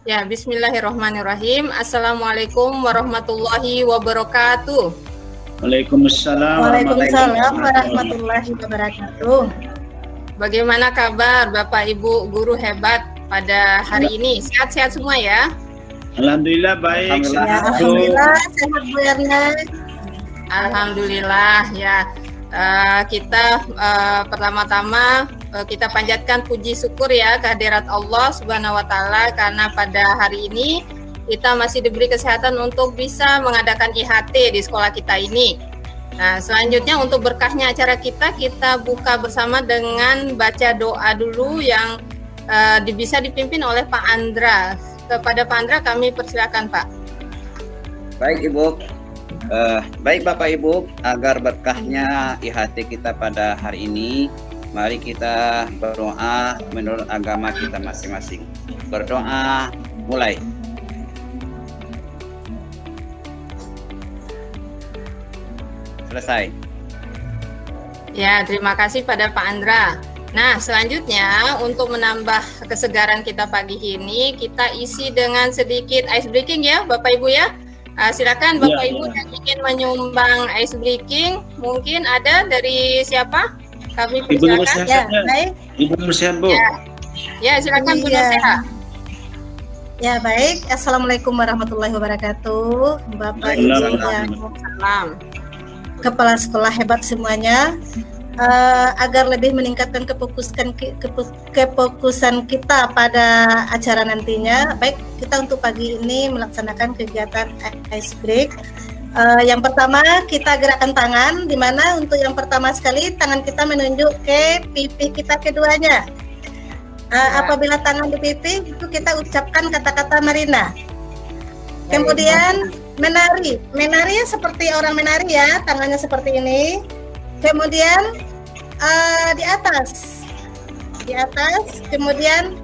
Ya, bismillahirrahmanirrahim. Assalamualaikum warahmatullahi wabarakatuh. Waalaikumsalam. Waalaikumsalam warahmatullahi wabarakatuh. Bagaimana kabar Bapak Ibu guru hebat pada hari ini? Sehat-sehat semua ya? Alhamdulillah baik. Alhamdulillah sehat Bu Yarna. Alhamdulillah ya. Kita pertama-tama kita panjatkan puji syukur ya kehadirat Allah Subhanahu wa taala karena pada hari ini kita masih diberi kesehatan untuk bisa mengadakan IHT di sekolah kita ini. Nah, selanjutnya untuk berkahnya acara kita buka bersama dengan baca doa dulu yang bisa dipimpin oleh Pak Andra. Kepada Pak Andra kami persilakan Pak. Baik Ibu. Baik Bapak Ibu, agar berkahnya IHT kita pada hari ini, mari kita berdoa menurut agama kita masing-masing. Berdoa, mulai. Selesai. Ya, terima kasih pada Pak Andra. Nah, selanjutnya untuk menambah kesegaran kita pagi ini, kita isi dengan sedikit ice breaking ya, Bapak Ibu ya. Silakan Bapak Ibu yang ingin menyumbang ice breaking, mungkin ada dari siapa? Kami persilakan. Ya, baik. Ibu Nur Sehat, Bu. Ya, silakan Bu Nur Sehat. Ya, baik. Assalamualaikum warahmatullahi wabarakatuh. Bapak Ibu yang kepala sekolah hebat semuanya, agar lebih meningkatkan kefokusan kita pada acara nantinya. Baik, kita untuk pagi ini melaksanakan kegiatan ice break. Yang pertama kita gerakan tangan, di mana untuk yang pertama sekali tangan kita menunjuk ke pipi kita keduanya. Apabila tangan di pipi itu kita ucapkan kata-kata Marina. Kemudian menari seperti orang menari ya, tangannya seperti ini. Kemudian di atas, kemudian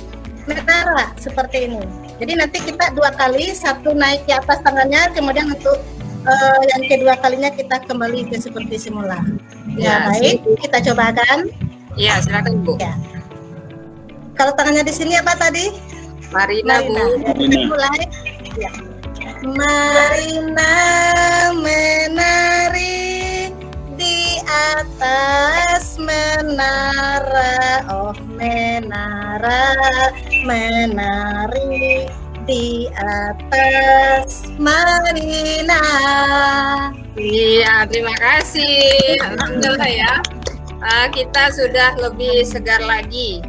menara seperti ini. Jadi nanti kita 2 kali, satu naik ke atas tangannya, kemudian untuk yang kedua kalinya kita kembali ke seperti semula. Ya, baik, kita cobakan. Ya, silakan Bu. Ya. Kalau tangannya di sini apa tadi? Marina. Bu. Kita mulai. Ya. Marina menari di atas menara, oh menara menari di atas Marina. Iya, terima kasih. Alhamdulillah ya. Kita sudah lebih segar lagi.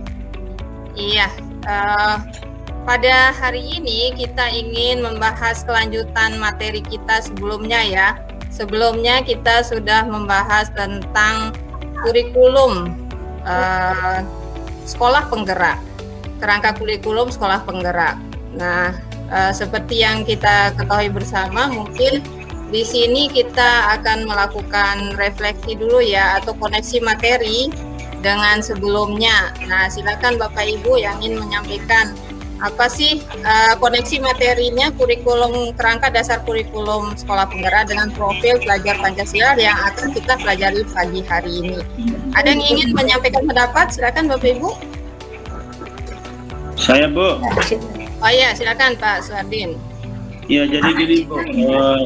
Iya. Pada hari ini kita ingin membahas kelanjutan materi kita sebelumnya ya. Sebelumnya kita sudah membahas tentang kurikulum sekolah penggerak, kerangka kurikulum sekolah penggerak. Nah, seperti yang kita ketahui bersama, mungkin di sini kita akan melakukan refleksi dulu ya, atau koneksi materi dengan sebelumnya. Nah, silakan Bapak Ibu yang ingin menyampaikan apa sih koneksi materinya kurikulum kerangka dasar kurikulum sekolah penggerak dengan profil pelajar Pancasila yang akan kita pelajari pagi hari ini. Ada yang ingin menyampaikan pendapat? Silakan Bapak Ibu. Saya Bu. Oh ya, silakan Pak Suardin. Ya, jadi gini Bu,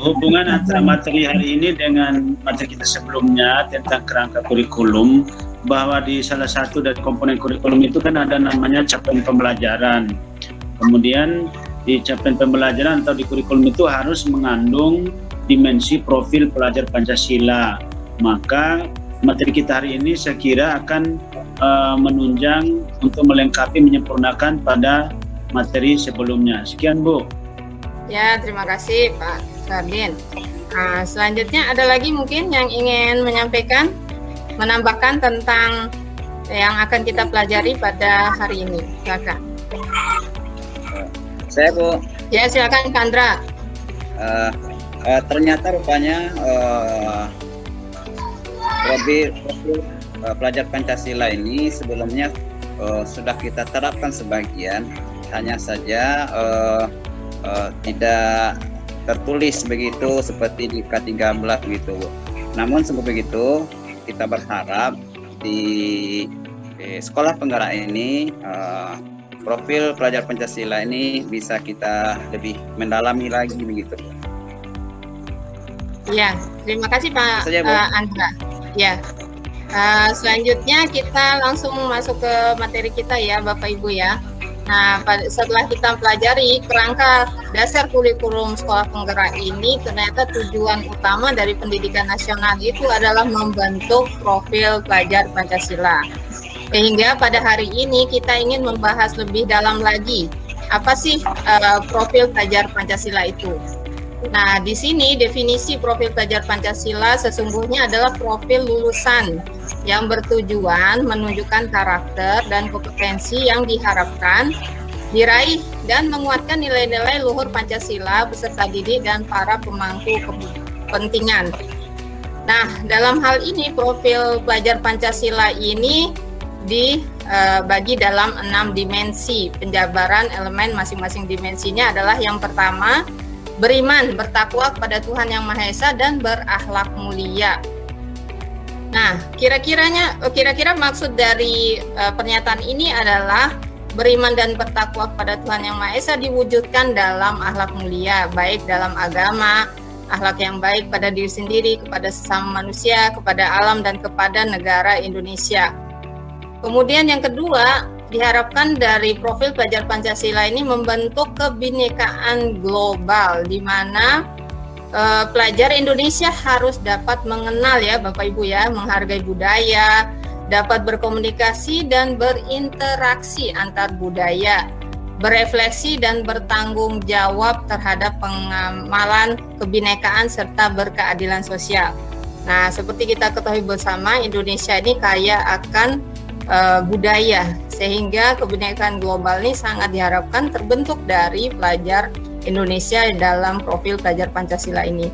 hubungan antara materi hari ini dengan materi kita sebelumnya tentang kerangka kurikulum, bahwa di salah satu dari komponen kurikulum itu kan ada namanya capaian pembelajaran. Kemudian di capaian pembelajaran atau di kurikulum itu harus mengandung dimensi profil pelajar Pancasila. Maka materi kita hari ini saya kira akan menunjang untuk melengkapi, menyempurnakan pada materi sebelumnya. Sekian Bu. Ya, terima kasih Pak Sardin. Nah, selanjutnya ada lagi mungkin yang ingin menyampaikan, menambahkan tentang yang akan kita pelajari pada hari ini. Silakan. Saya Bu. Ya, silakan Pak Andra. Ternyata rupanya profil pelajar Pancasila ini sebelumnya sudah kita terapkan sebagian, hanya saja tidak tertulis begitu seperti di K13 begitu. Namun sebab begitu kita berharap di sekolah penggerak ini profil pelajar Pancasila ini bisa kita lebih mendalami lagi begitu. Ya, terima kasih Pak Andra. Ya, selanjutnya kita langsung masuk ke materi kita ya Bapak Ibu ya. Nah, setelah kita pelajari kerangka dasar kurikulum sekolah penggerak ini, ternyata tujuan utama dari pendidikan nasional itu adalah membentuk profil pelajar Pancasila. Sehingga pada hari ini kita ingin membahas lebih dalam lagi, apa sih profil pelajar Pancasila itu. Nah, di sini definisi profil pelajar Pancasila sesungguhnya adalah profil lulusan yang bertujuan menunjukkan karakter dan kompetensi yang diharapkan diraih dan menguatkan nilai-nilai luhur Pancasila beserta didik dan para pemangku kepentingan. Nah, dalam hal ini profil pelajar Pancasila ini dibagi dalam 6 dimensi. Penjabaran elemen masing-masing dimensinya adalah yang pertama, beriman, bertakwa kepada Tuhan Yang Maha Esa dan berakhlak mulia. Nah, kira-kira maksud dari pernyataan ini adalah beriman dan bertakwa kepada Tuhan Yang Maha Esa diwujudkan dalam akhlak mulia, baik dalam agama, akhlak yang baik pada diri sendiri, kepada sesama manusia, kepada alam dan kepada negara Indonesia. Kemudian yang kedua, diharapkan dari profil pelajar Pancasila ini membentuk kebinekaan global, di mana pelajar Indonesia harus dapat mengenal ya Bapak Ibu ya, menghargai budaya, dapat berkomunikasi dan berinteraksi antar budaya, berefleksi dan bertanggung jawab terhadap pengamalan kebinekaan serta berkeadilan sosial. Nah, seperti kita ketahui bersama, Indonesia ini kaya akan budaya, sehingga kebinekaan global ini sangat diharapkan terbentuk dari pelajar Indonesia dalam profil pelajar Pancasila ini.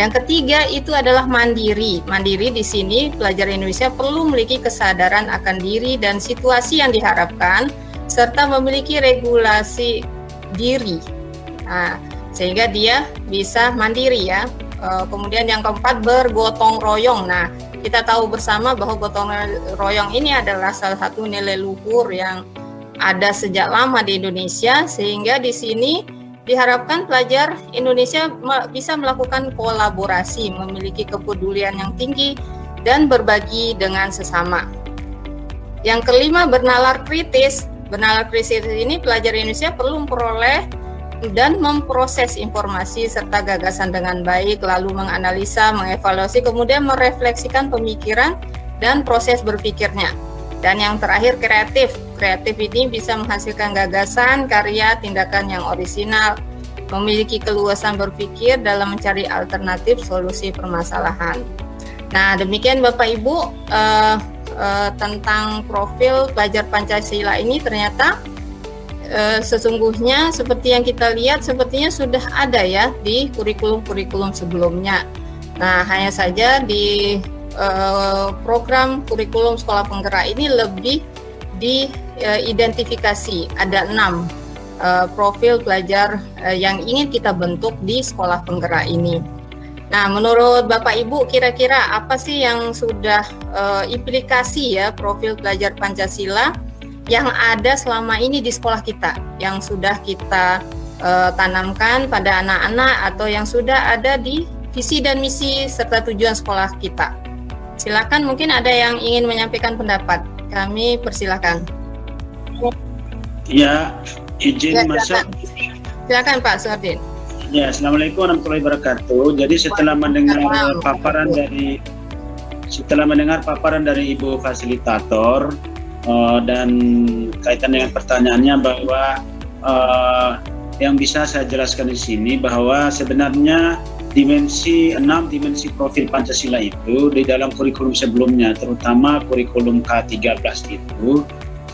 Yang ketiga itu adalah mandiri. Mandiri di sini pelajar Indonesia perlu memiliki kesadaran akan diri dan situasi yang diharapkan serta memiliki regulasi diri. Nah, sehingga dia bisa mandiri ya. Kemudian yang keempat, bergotong royong. Nah, kita tahu bersama bahwa gotong royong ini adalah salah satu nilai luhur yang ada sejak lama di Indonesia, sehingga di sini diharapkan pelajar Indonesia bisa melakukan kolaborasi, memiliki kepedulian yang tinggi, dan berbagi dengan sesama. Yang kelima, bernalar kritis. Bernalar kritis ini pelajar Indonesia perlu memperoleh dan memproses informasi serta gagasan dengan baik, lalu menganalisa, mengevaluasi, kemudian merefleksikan pemikiran dan proses berpikirnya. Dan yang terakhir, kreatif. Kreatif ini bisa menghasilkan gagasan, karya, tindakan yang orisinal, memiliki keluasan berpikir dalam mencari alternatif solusi permasalahan. Nah, demikian Bapak Ibu tentang profil pelajar Pancasila ini. Ternyata sesungguhnya seperti yang kita lihat sepertinya sudah ada ya di kurikulum-kurikulum sebelumnya. Nah, hanya saja di program kurikulum sekolah penggerak ini lebih diidentifikasi. Ada 6 profil pelajar yang ingin kita bentuk di sekolah penggerak ini. Nah, menurut Bapak Ibu, kira-kira apa sih yang sudah implikasi ya profil pelajar Pancasila yang ada selama ini di sekolah kita, yang sudah kita tanamkan pada anak-anak atau yang sudah ada di visi dan misi serta tujuan sekolah kita? Silakan, mungkin ada yang ingin menyampaikan pendapat. Kami persilakan. Ya, izin masuk. Silakan Pak Suhardin. Ya, Assalamualaikum warahmatullahi wabarakatuh. Jadi setelah mendengar paparan dari Ibu Fasilitator dan kaitan dengan pertanyaannya, bahwa yang bisa saya jelaskan di sini bahwa sebenarnya 6 dimensi profil Pancasila itu di dalam kurikulum sebelumnya, terutama kurikulum K13 itu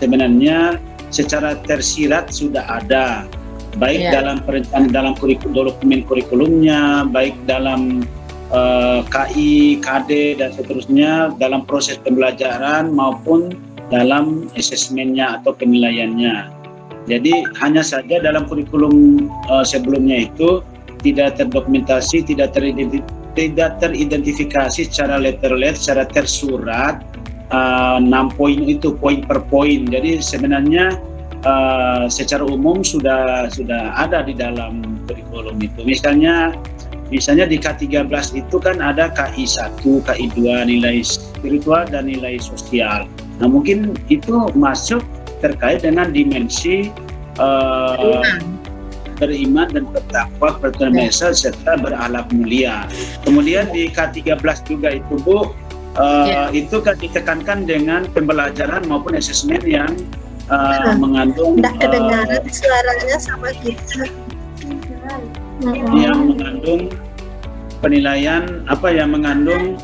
sebenarnya secara tersirat sudah ada, baik dalam perencanaan, dalam dokumen kurikulumnya, baik dalam KI, KD dan seterusnya, dalam proses pembelajaran maupun dalam asesmennya atau penilaiannya. Jadi hanya saja dalam kurikulum sebelumnya itu tidak terdokumentasi, tidak teridentifikasi secara letter-letter, secara tersurat 6 poin itu, poin per poin. Jadi sebenarnya secara umum sudah ada di dalam kurikulum itu. Misalnya di K13 itu kan ada KI 1, KI 2, nilai spiritual dan nilai sosial. Nah, mungkin itu masuk terkait dengan dimensi beriman dan bertakwa, bertermesa serta berakhlak mulia. Kemudian di K13 juga itu Bu, itu kan ditekankan dengan pembelajaran maupun asesmen yang mengandung kedengaran suaranya sama kita. Yang mengandung penilaian yang mengandung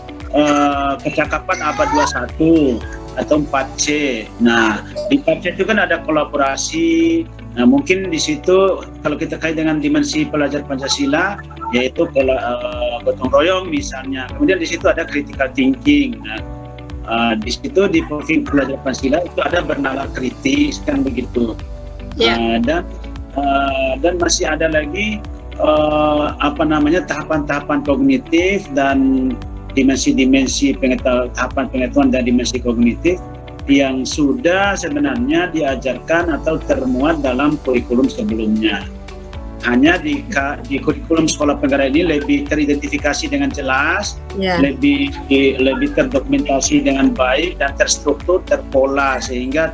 kecakapan abad 21 atau 4C. Nah, di 4C itu kan ada kolaborasi. Nah, mungkin di situ kalau kita kait dengan dimensi pelajar Pancasila, yaitu gotong royong misalnya. Kemudian di situ ada critical thinking. Nah, di situ di profil pelajar Pancasila itu ada bernalar kritis kan begitu. Dan masih ada lagi tahapan-tahapan kognitif dan dimensi-dimensi tahapan pengetahuan dan dimensi kognitif yang sudah sebenarnya diajarkan atau termuat dalam kurikulum sebelumnya. Hanya di kurikulum sekolah penggara ini lebih teridentifikasi dengan jelas, lebih terdokumentasi dengan baik dan terstruktur, terpola sehingga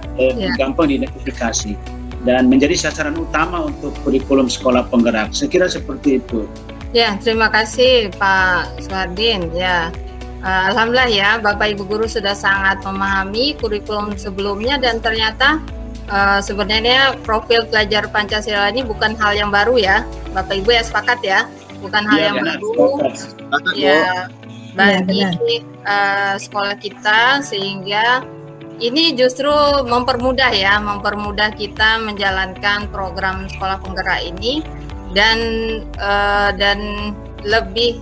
gampang diidentifikasi dan menjadi sasaran utama untuk kurikulum sekolah penggerak. Saya kira seperti itu. Ya, terima kasih Pak Suhardin. Ya, alhamdulillah ya, Bapak Ibu guru sudah sangat memahami kurikulum sebelumnya dan ternyata sebenarnya profil pelajar Pancasila ini bukan hal yang baru ya, Bapak Ibu ya sepakat ya, bukan hal yang baru ya bagi sekolah kita, sehingga ini justru mempermudah kita menjalankan program sekolah penggerak ini dan lebih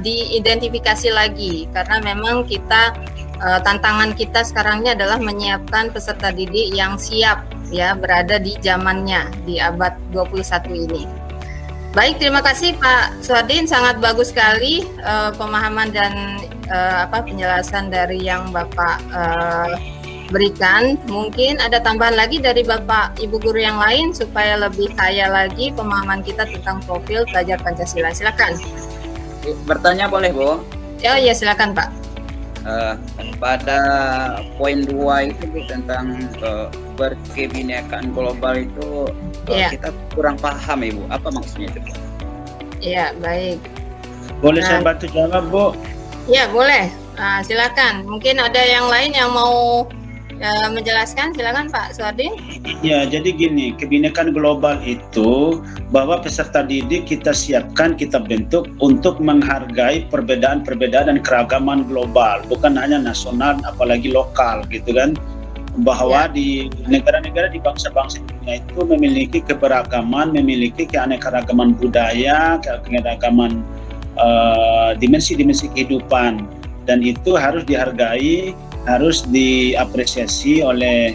diidentifikasi lagi, karena memang kita tantangan kita sekarang ini adalah menyiapkan peserta didik yang siap ya berada di zamannya di abad 21 ini. Baik, terima kasih Pak Suhardin, sangat bagus sekali pemahaman dan penjelasan dari yang Bapak berikan. Mungkin ada tambahan lagi dari Bapak Ibu guru yang lain supaya lebih kaya lagi pemahaman kita tentang profil pelajar Pancasila. Silakan. Bertanya boleh, Bu? Ya, silakan Pak. Pada poin 2 itu Bu, tentang berkebinekaan global itu kita kurang paham Ibu, apa maksudnya itu? Iya, baik. Boleh saya bantu jawab Bu? Ya, boleh. Nah, silakan. Mungkin ada yang lain yang mau menjelaskan, silakan Pak Suhardin. Ya, jadi gini, kebinekaan global itu bahwa peserta didik kita siapkan, kita bentuk untuk menghargai perbedaan-perbedaan dan keragaman global, bukan hanya nasional apalagi lokal gitu kan. Bahwa di negara-negara, di bangsa-bangsa dunia itu memiliki keberagaman, memiliki keanekaragaman budaya, keanekaragaman dimensi-dimensi kehidupan, dan itu harus dihargai, harus diapresiasi oleh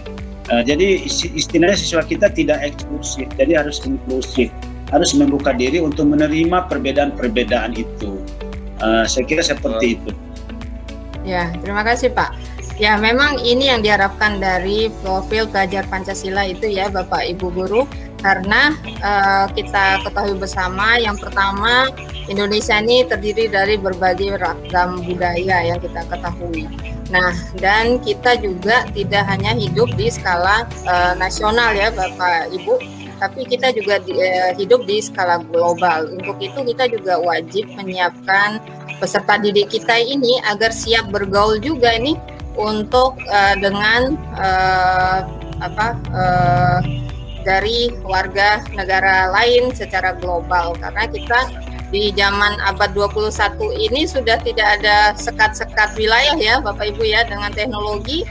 jadi istilahnya siswa kita tidak eksklusif, jadi harus inklusif, harus membuka diri untuk menerima perbedaan-perbedaan itu. Saya kira seperti itu. Ya, terima kasih Pak. Ya, memang ini yang diharapkan dari profil pelajar Pancasila itu ya Bapak Ibu guru, karena kita ketahui bersama, yang pertama Indonesia ini terdiri dari berbagai ragam budaya yang kita ketahui. Nah, dan kita juga tidak hanya hidup di skala nasional ya Bapak Ibu, tapi kita juga hidup di skala global. Untuk itu kita juga wajib menyiapkan peserta didik kita ini agar siap bergaul juga ini untuk dengan dari warga negara lain secara global, karena kita di zaman abad 21 ini sudah tidak ada sekat-sekat wilayah ya Bapak Ibu ya. Dengan teknologi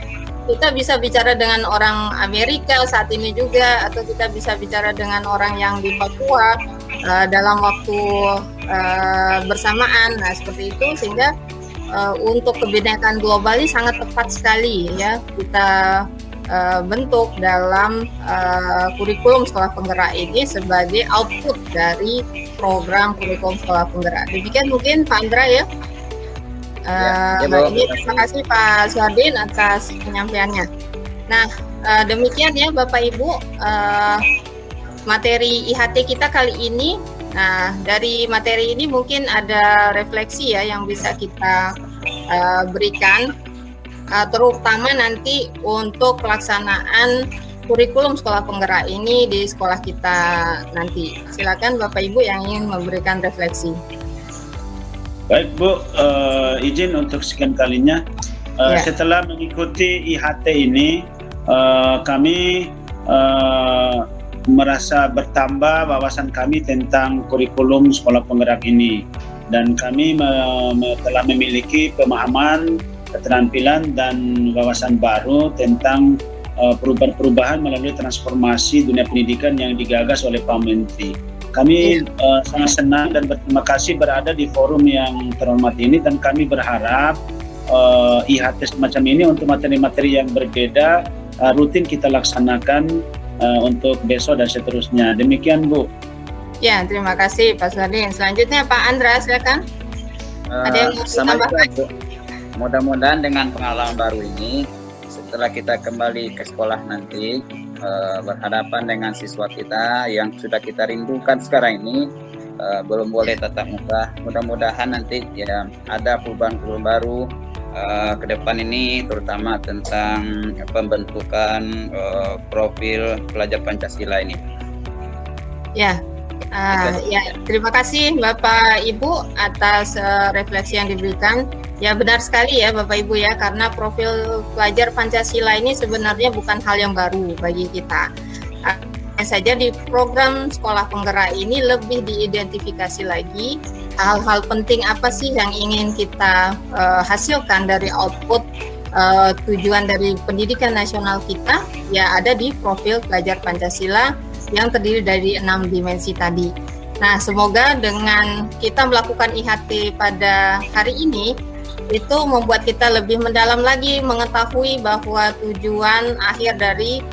kita bisa bicara dengan orang Amerika saat ini juga, atau kita bisa bicara dengan orang yang di Papua dalam waktu bersamaan. Nah, seperti itu, sehingga untuk kebinekaan global ini sangat tepat sekali ya kita bentuk dalam kurikulum sekolah penggerak ini sebagai output dari program kurikulum sekolah penggerak. Demikian mungkin Pak Andra ya. Terima kasih Pak Suhardin atas penyampaiannya. Nah, Demikian ya Bapak Ibu materi IHT kita kali ini. Nah, dari materi ini mungkin ada refleksi ya yang bisa kita berikan, terutama nanti untuk pelaksanaan kurikulum sekolah penggerak ini di sekolah kita nanti. Silakan Bapak Ibu yang ingin memberikan refleksi. Baik Bu, izin untuk sekian kalinya. Setelah mengikuti IHT ini, kami merasa bertambah wawasan kami tentang kurikulum sekolah penggerak ini, dan kami telah memiliki pemahaman, keterampilan dan wawasan baru tentang perubahan-perubahan melalui transformasi dunia pendidikan yang digagas oleh Pak Menteri. Kami sangat senang dan berterima kasih berada di forum yang terhormat ini, dan kami berharap IHT semacam ini untuk materi-materi yang berbeda rutin kita laksanakan untuk besok dan seterusnya. Demikian Bu. Ya, terima kasih Pak Suhardin. Selanjutnya Pak Andra, silakan. Ada yang mau ditambahkan? Mudah-mudahan dengan pengalaman baru ini, setelah kita kembali ke sekolah nanti, berhadapan dengan siswa kita yang sudah kita rindukan sekarang ini, belum boleh tatap muka. Mudah-mudahan nanti ya ada perubahan-perubahan baru ke depan ini, terutama tentang pembentukan profil pelajar Pancasila ini. Ya, terima kasih Bapak Ibu atas refleksi yang diberikan. Ya, benar sekali ya Bapak Ibu ya, karena profil pelajar Pancasila ini sebenarnya bukan hal yang baru bagi kita. Saja di program sekolah penggerak ini lebih diidentifikasi lagi hal-hal penting apa sih yang ingin kita hasilkan dari output tujuan dari pendidikan nasional kita, ya ada di profil pelajar Pancasila yang terdiri dari 6 dimensi tadi. Nah, semoga dengan kita melakukan IHT pada hari ini itu membuat kita lebih mendalam lagi mengetahui bahwa tujuan akhir dari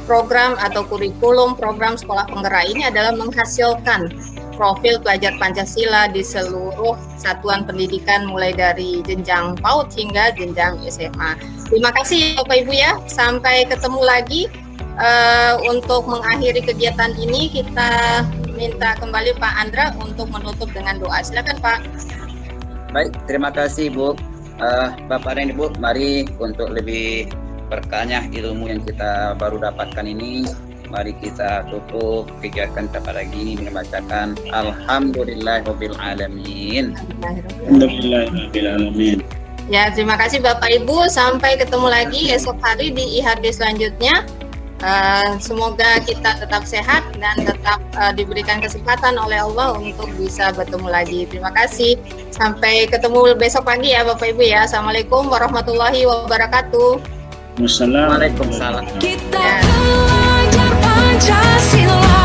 program atau kurikulum program sekolah penggerak ini adalah menghasilkan profil pelajar Pancasila di seluruh satuan pendidikan mulai dari jenjang PAUD hingga jenjang SMA. Terima kasih Bapak Ibu ya, sampai ketemu lagi. Untuk mengakhiri kegiatan ini kita minta kembali Pak Andra untuk menutup dengan doa. Silakan Pak. Baik, terima kasih Bu. Bapak dan Ibu, mari untuk lebih berkahnya ilmu yang kita baru dapatkan ini, mari kita tutup kegiatan kita pagi ini membacakan Alhamdulillahirabbil alamin. Alhamdulillahirabbil alamin. Ya, terima kasih Bapak Ibu, sampai ketemu lagi esok hari di IHT selanjutnya. Semoga kita tetap sehat dan tetap diberikan kesempatan oleh Allah untuk bisa bertemu lagi. Terima kasih. Sampai ketemu besok pagi ya Bapak Ibu ya. Assalamualaikum warahmatullahi wabarakatuh. Waalaikumsalam. Kita belajar Pancasila.